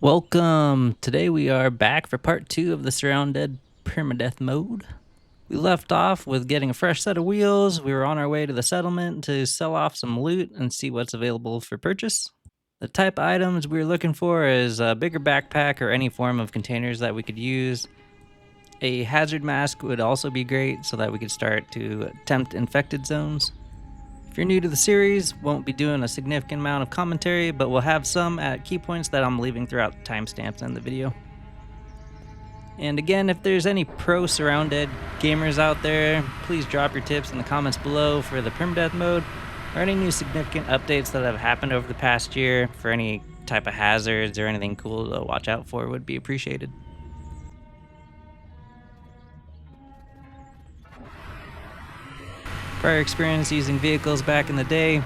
Welcome! Today we are back for part 2 of the Surroundead Permadeath mode. We left off with getting a fresh set of wheels. We were on our way to the settlement to sell off some loot and see what's available for purchase. The type of items we were looking for is a bigger backpack or any form of containers that we could use. A hazard mask would also be great so that we could start to attempt infected zones. If you're new to the series, won't be doing a significant amount of commentary, but we'll have some at key points that I'm leaving throughout the timestamps in the video. And again, if there's any pro Surroundead gamers out there, please drop your tips in the comments below for the Permadeath mode, or any new significant updates that have happened over the past year for any type of hazards or anything cool to watch out for would be appreciated. Prior experience using vehicles back in the day,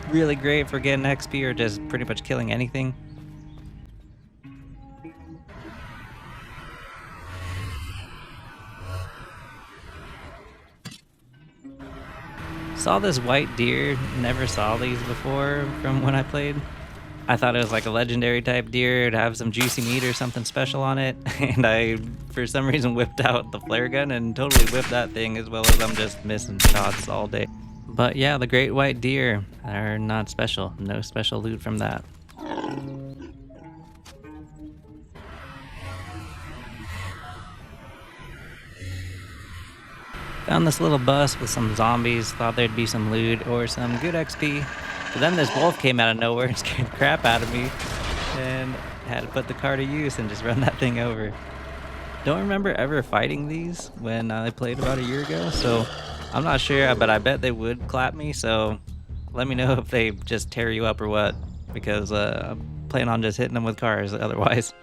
really great for getting XP or just pretty much killing anything. Saw this white deer, never saw these before from when I played. I thought it was like a legendary type deer, it'd have some juicy meat or something special on it, and I, for some reason, whipped out the flare gun and totally whipped that thing as well as I'm just missing shots all day. But yeah, the great white deer are not special, no special loot from that. Found this little bus with some zombies, thought there'd be some loot or some good XP. But then this wolf came out of nowhere and scared the crap out of me, and had to put the car to use and just run that thing over. Don't remember ever fighting these when I played about a year ago, so I'm not sure, but I bet they would clap me, so let me know if they just tear you up or what, because I plan on just hitting them with cars otherwise.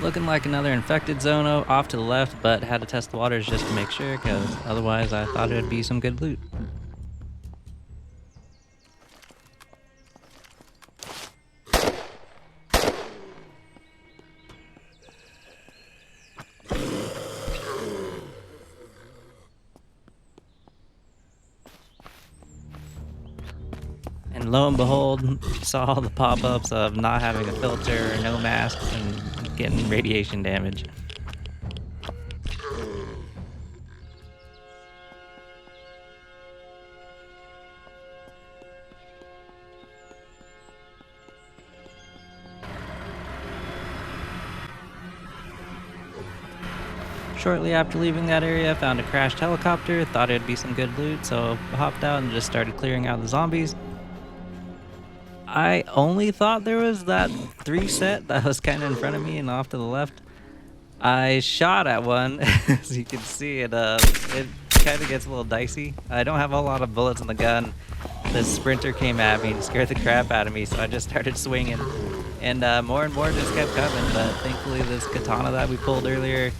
Looking like another infected zone off to the left, but had to test the waters just to make sure, because otherwise I thought it would be some good loot. And lo and behold, saw the pop-ups of not having a filter or no masks and getting radiation damage. Shortly after leaving that area, found a crashed helicopter, thought it'd be some good loot, so hopped out and just started clearing out the zombies. I only thought there was that 3 set that was kind of in front of me and off to the left. I shot at one, as you can see, it kind of gets a little dicey. I don't have a lot of bullets in the gun. This sprinter came at me and scared the crap out of me, so I just started swinging. And more and more just kept coming, but thankfully this katana that we pulled earlier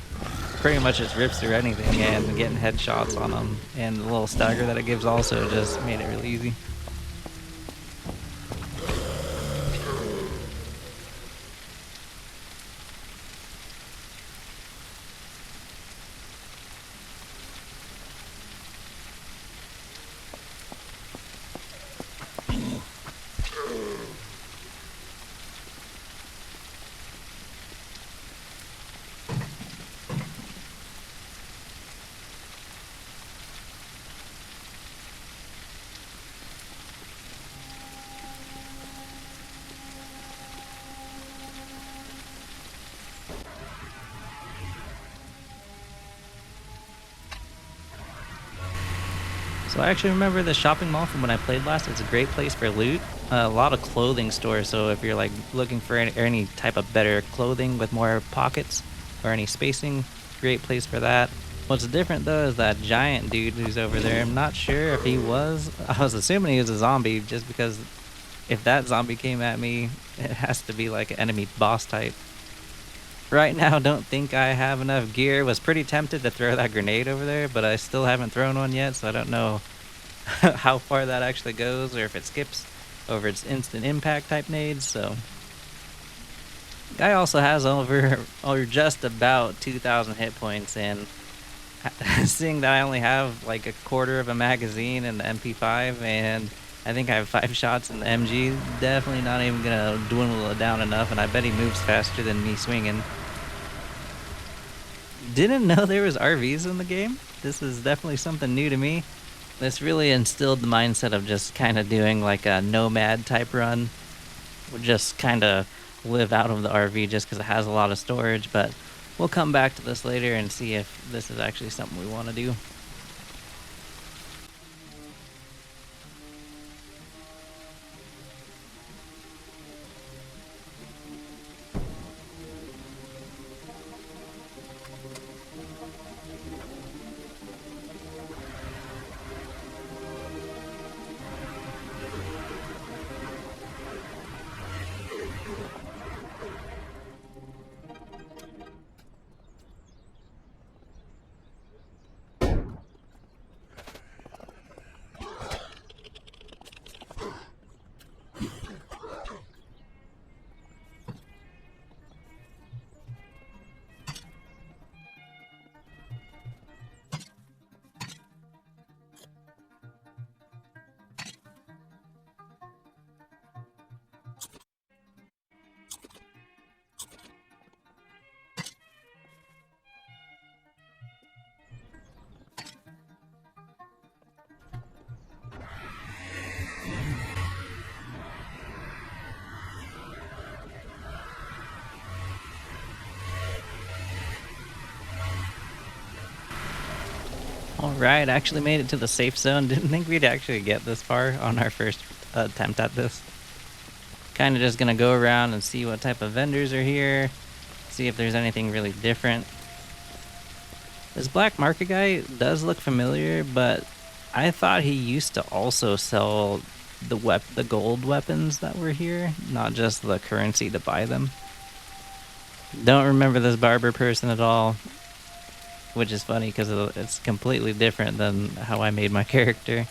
pretty much just rips through anything, and getting headshots on them, and the little stagger that it gives also just made it really easy. So I actually remember the shopping mall from when I played last. It's a great place for loot. A lot of clothing stores. So if you're like looking for any type of better clothing with more pockets or any spacing, great place for that. What's different though is that giant dude who's over there. I'm not sure if he was. I was assuming he was a zombie just because if that zombie came at me, it has to be like an enemy boss type. Right now, don't think I have enough gear. Was pretty tempted to throw that grenade over there, but I still haven't thrown one yet, so I don't know how far that actually goes or if it skips over its instant impact type nades. So guy also has over or just about 2,000 hit points, and seeing that I only have like a quarter of a magazine in the MP5 and I think I have 5 shots in the MG, definitely not even gonna dwindle it down enough, and I bet he moves faster than me swinging. Didn't know there was RVs in the game. This is definitely something new to me. This really instilled the mindset of just kind of doing like a Nomad type run. We'll just kind of live out of the RV just because it has a lot of storage, but we'll come back to this later and see if this is actually something we want to do. Alright, actually made it to the safe zone. Didn't think we'd actually get this far on our first attempt at this. Kind of just gonna go around and see what type of vendors are here. See if there's anything really different. This black market guy does look familiar, but I thought he used to also sell the gold weapons that were here, not just the currency to buy them. Don't remember this barber person at all, which is funny because it's completely different than how I made my character.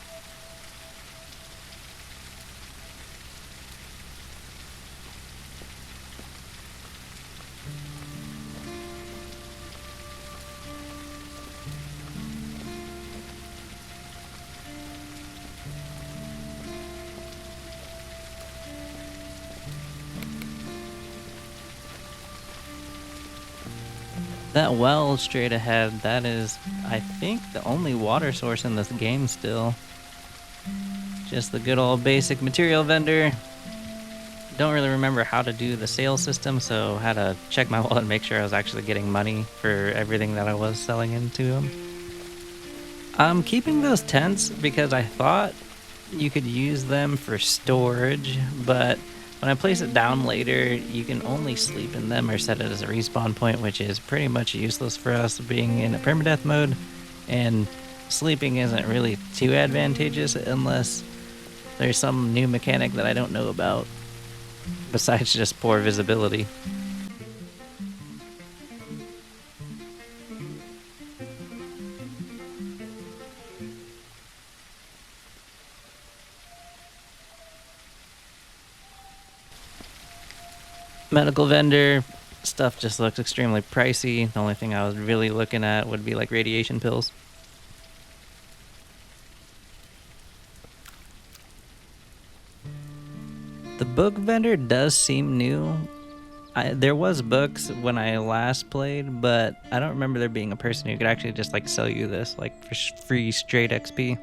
That well straight ahead, that is, I think, the only water source in this game still. Just the good old basic material vendor. Don't really remember how to do the sales system, so had to check my wallet and make sure I was actually getting money for everything that I was selling into him. I'm keeping those tents because I thought you could use them for storage, but when I place it down later, you can only sleep in them or set it as a respawn point, which is pretty much useless for us being in a permadeath mode, and sleeping isn't really too advantageous unless there's some new mechanic that I don't know about, besides just poor visibility. Medical vendor, stuff just looks extremely pricey. The only thing I was really looking at would be like radiation pills. The book vendor does seem new. There was books when I last played, but I don't remember there being a person who could actually just like sell you this like for free straight XP.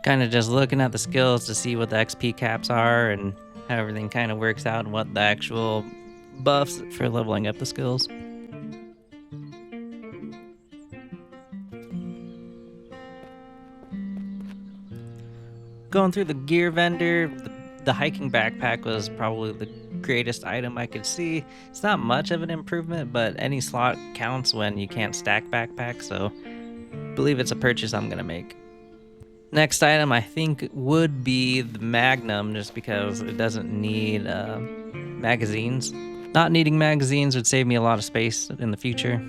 Kind of just looking at the skills to see what the XP caps are and how everything kind of works out and what the actual buffs for leveling up the skills. Going through the gear vendor, the hiking backpack was probably the greatest item I could see. It's not much of an improvement, but any slot counts when you can't stack backpacks, so I believe it's a purchase I'm gonna make. Next item I think would be the Magnum, just because it doesn't need magazines. Not needing magazines would save me a lot of space in the future.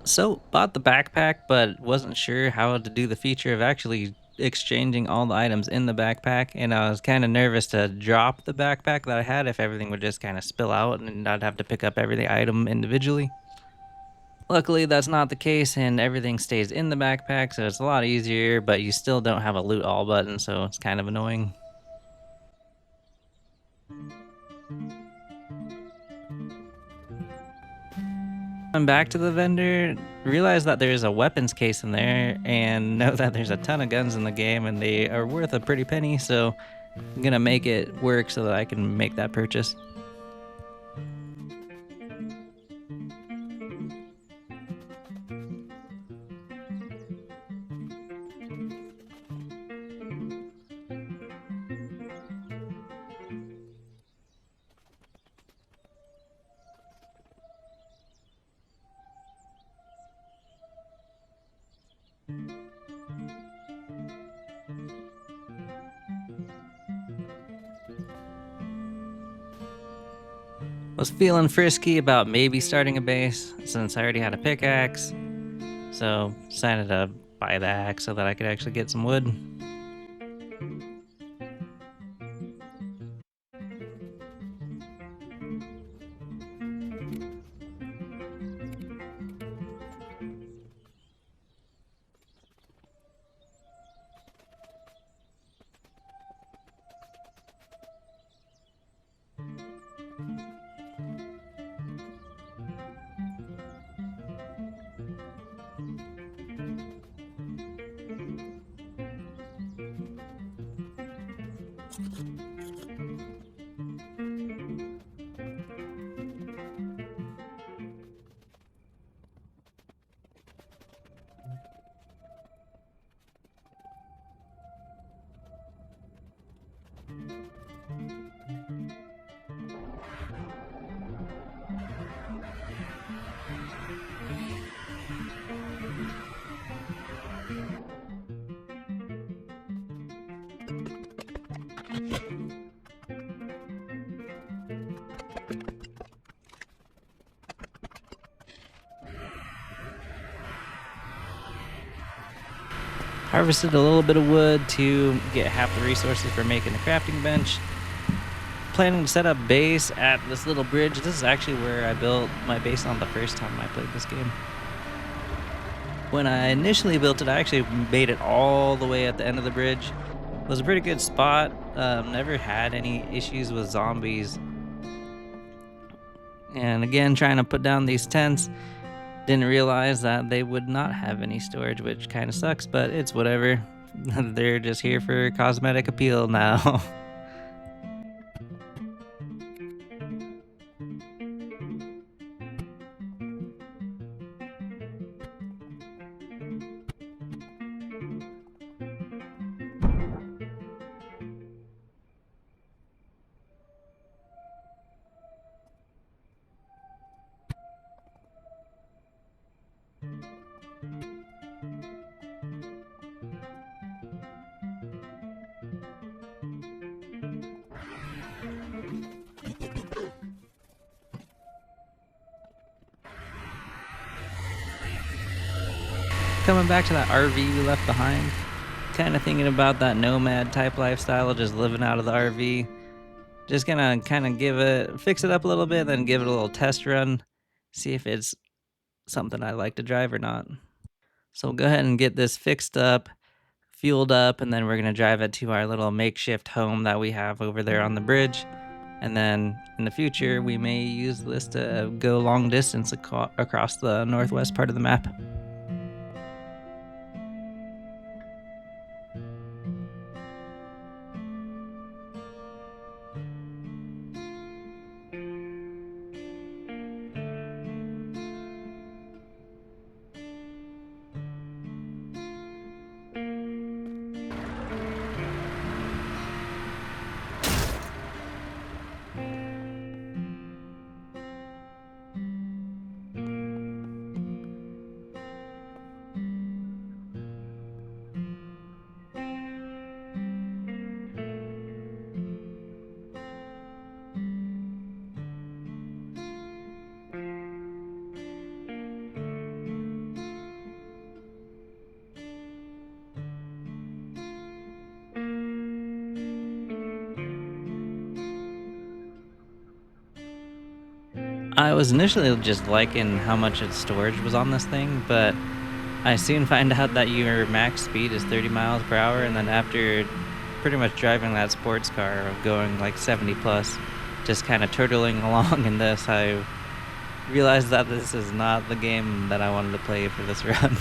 So, bought the backpack, but wasn't sure how to do the feature of actually exchanging all the items in the backpack, and I was kind of nervous to drop the backpack that I had if everything would just kind of spill out and I'd have to pick up every item individually. Luckily, that's not the case, and everything stays in the backpack, so it's a lot easier, but you still don't have a loot all button, so it's kind of annoying. I'm back to the vendor, realize that there's a weapons case in there, and know that there's a ton of guns in the game and they are worth a pretty penny, so I'm gonna make it work so that I can make that purchase. Was feeling frisky about maybe starting a base since I already had a pickaxe, so decided to buy the axe so that I could actually get some wood. Harvested a little bit of wood to get half the resources for making a crafting bench. Planning to set up base at this little bridge. This is actually where I built my base on the first time I played this game. When I initially built it, I actually made it all the way at the end of the bridge. It was a pretty good spot. Never had any issues with zombies. And again, trying to put down these tents. Didn't realize that they would not have any storage, which kind of sucks, but it's whatever. They're just here for cosmetic appeal now. Coming back to that RV we left behind, kind of thinking about that nomad type lifestyle of just living out of the RV. Just gonna kind of fix it up a little bit, then give it a little test run, see if it's something I like to drive or not. So we'll go ahead and get this fixed up, fueled up, and then we're gonna drive it to our little makeshift home that we have over there on the bridge. And then in the future, we may use this to go long distance across the northwest part of the map. I was initially just liking how much its storage was on this thing, but I soon find out that your max speed is 30 miles per hour, and then after pretty much driving that sports car of going like 70 plus, just kind of turtling along in this, I realized that this is not the game that I wanted to play for this run.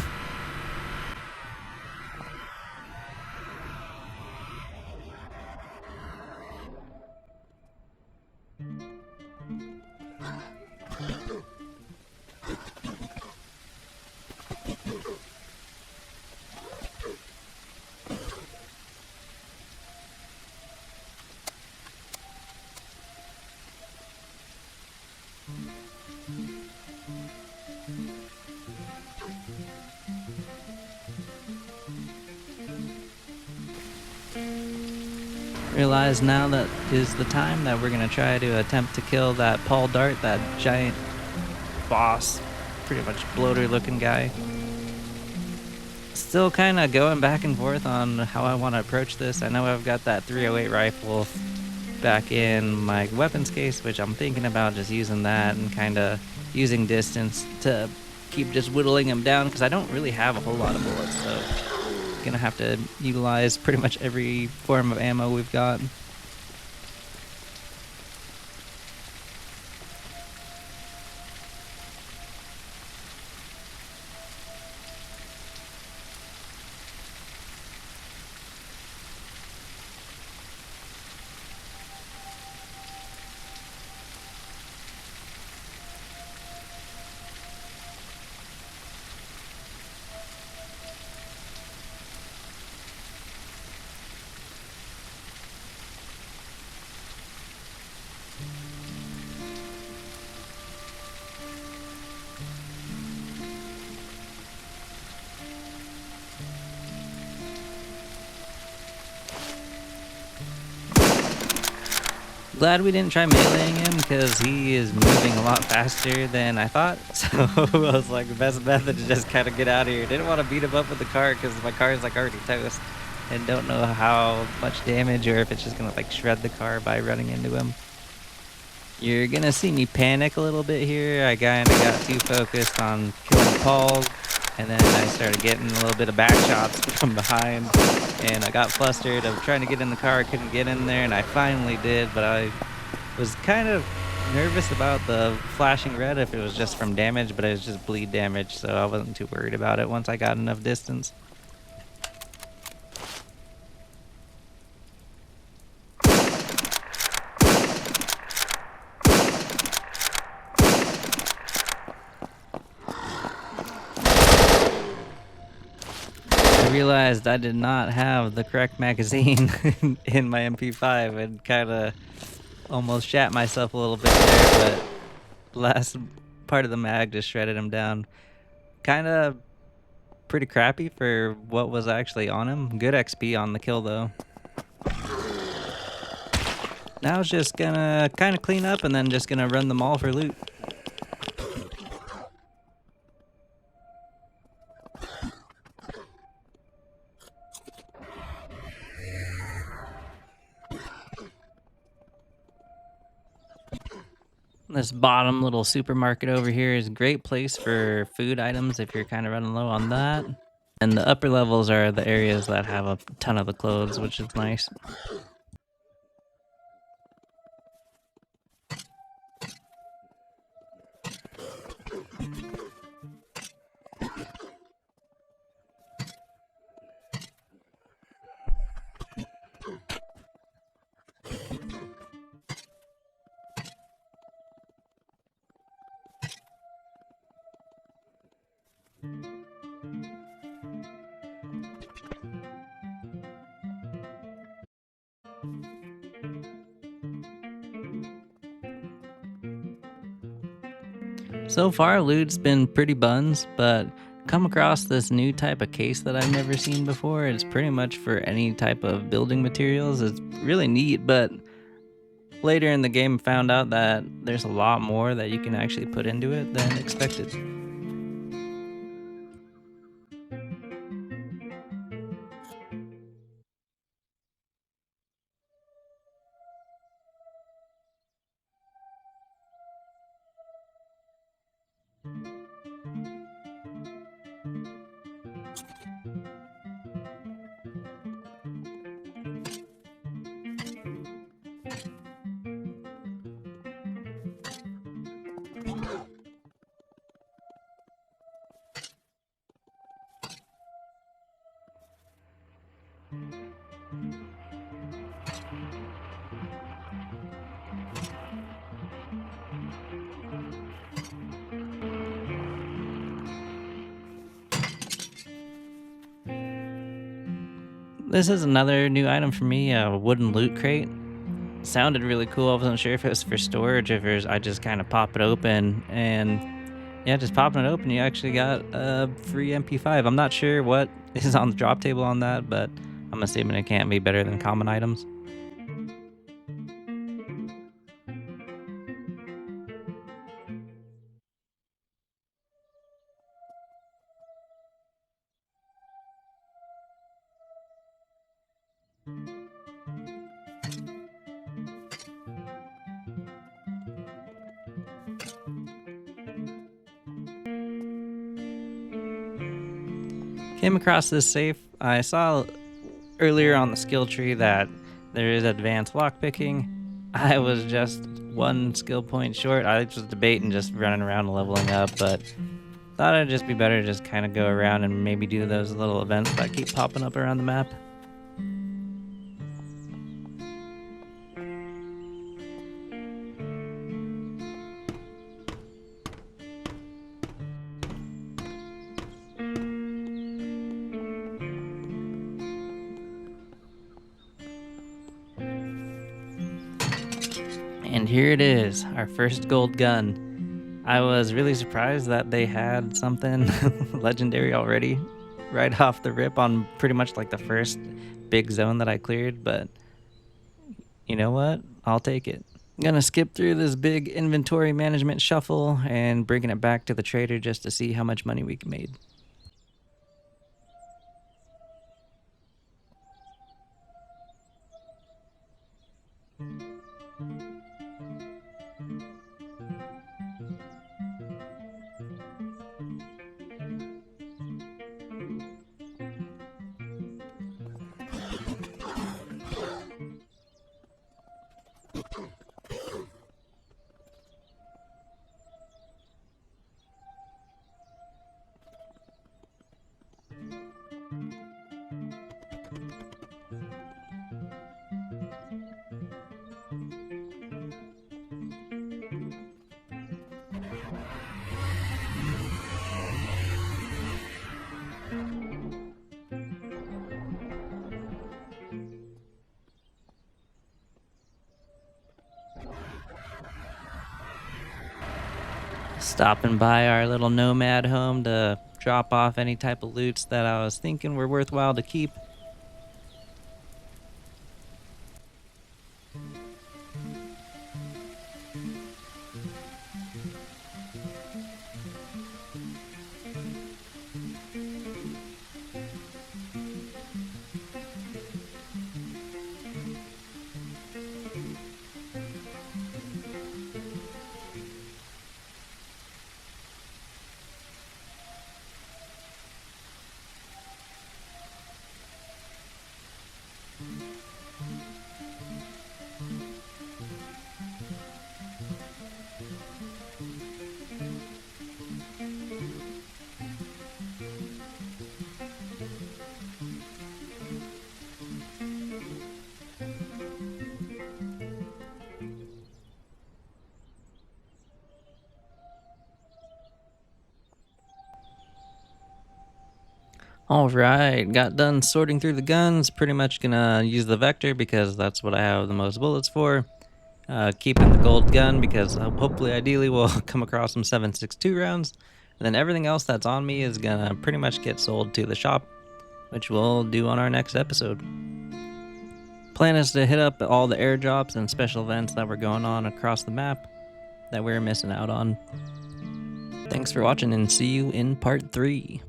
Realize now that is the time that we're gonna try to attempt to kill that Paul Dart, that giant boss, pretty much bloater looking guy. Still kind of going back and forth on how I want to approach this. I know I've got that 308 rifle back in my weapons case, which I'm thinking about just using that and kind of using distance to keep just whittling him down, because I don't really have a whole lot of bullets, so gonna have to utilize pretty much every form of ammo we've got. Glad we didn't try meleeing him, because he is moving a lot faster than I thought. So I was like, the best method is just kind of get out of here. Didn't want to beat him up with the car because my car is like already toast, and don't know how much damage or if it's just gonna like shred the car by running into him. You're gonna see me panic a little bit here. I kind of got too focused on killing Paul, and then I started getting a little bit of back shots from behind, and I got flustered of trying to get in the car. I couldn't get in there, and I finally did, but I was kind of nervous about the flashing red if it was just from damage, but it was just bleed damage, so I wasn't too worried about it once I got enough distance. I realized I did not have the correct magazine in my MP5 and kind of almost shat myself a little bit there, but last part of the mag just shredded him down. Kind of pretty crappy for what was actually on him. Good XP on the kill though. Now it's just gonna kind of clean up and then just gonna run the mall for loot. This bottom little supermarket over here is a great place for food items if you're kind of running low on that. And the upper levels are the areas that have a ton of the clothes, which is nice. So far, loot's been pretty buns, but come across this new type of case that I've never seen before. It's pretty much for any type of building materials. It's really neat, but later in the game found out that there's a lot more that you can actually put into it than expected. This is another new item for me, a wooden loot crate. Sounded really cool. I wasn't sure if it was for storage, if it was, I just kind of pop it open, and yeah, just popping it open, you actually got a free MP5. I'm not sure what is on the drop table on that, but I'm assuming it can't be better than common items. Came across this safe. I saw earlier on the skill tree that there is advanced lockpicking. I was just one skill point short. I was debating just running around and leveling up, but thought it'd just be better to just kind of go around and maybe do those little events that keep popping up around the map. And here it is, our first gold gun. I was really surprised that they had something legendary already right off the rip on pretty much like the first big zone that I cleared, but you know what? I'll take it. I'm gonna skip through this big inventory management shuffle and bringing it back to the trader just to see how much money we made. Stopping by our little Nomad home to drop off any type of loots that I was thinking were worthwhile to keep. Alright, got done sorting through the guns. Pretty much gonna use the Vector because that's what I have the most bullets for. Keeping the gold gun because hopefully, ideally, we'll come across some 7.62 rounds. And then everything else that's on me is gonna pretty much get sold to the shop, which we'll do on our next episode. Plan is to hit up all the airdrops and special events that were going on across the map that we're missing out on. Thanks for watching and see you in part 3.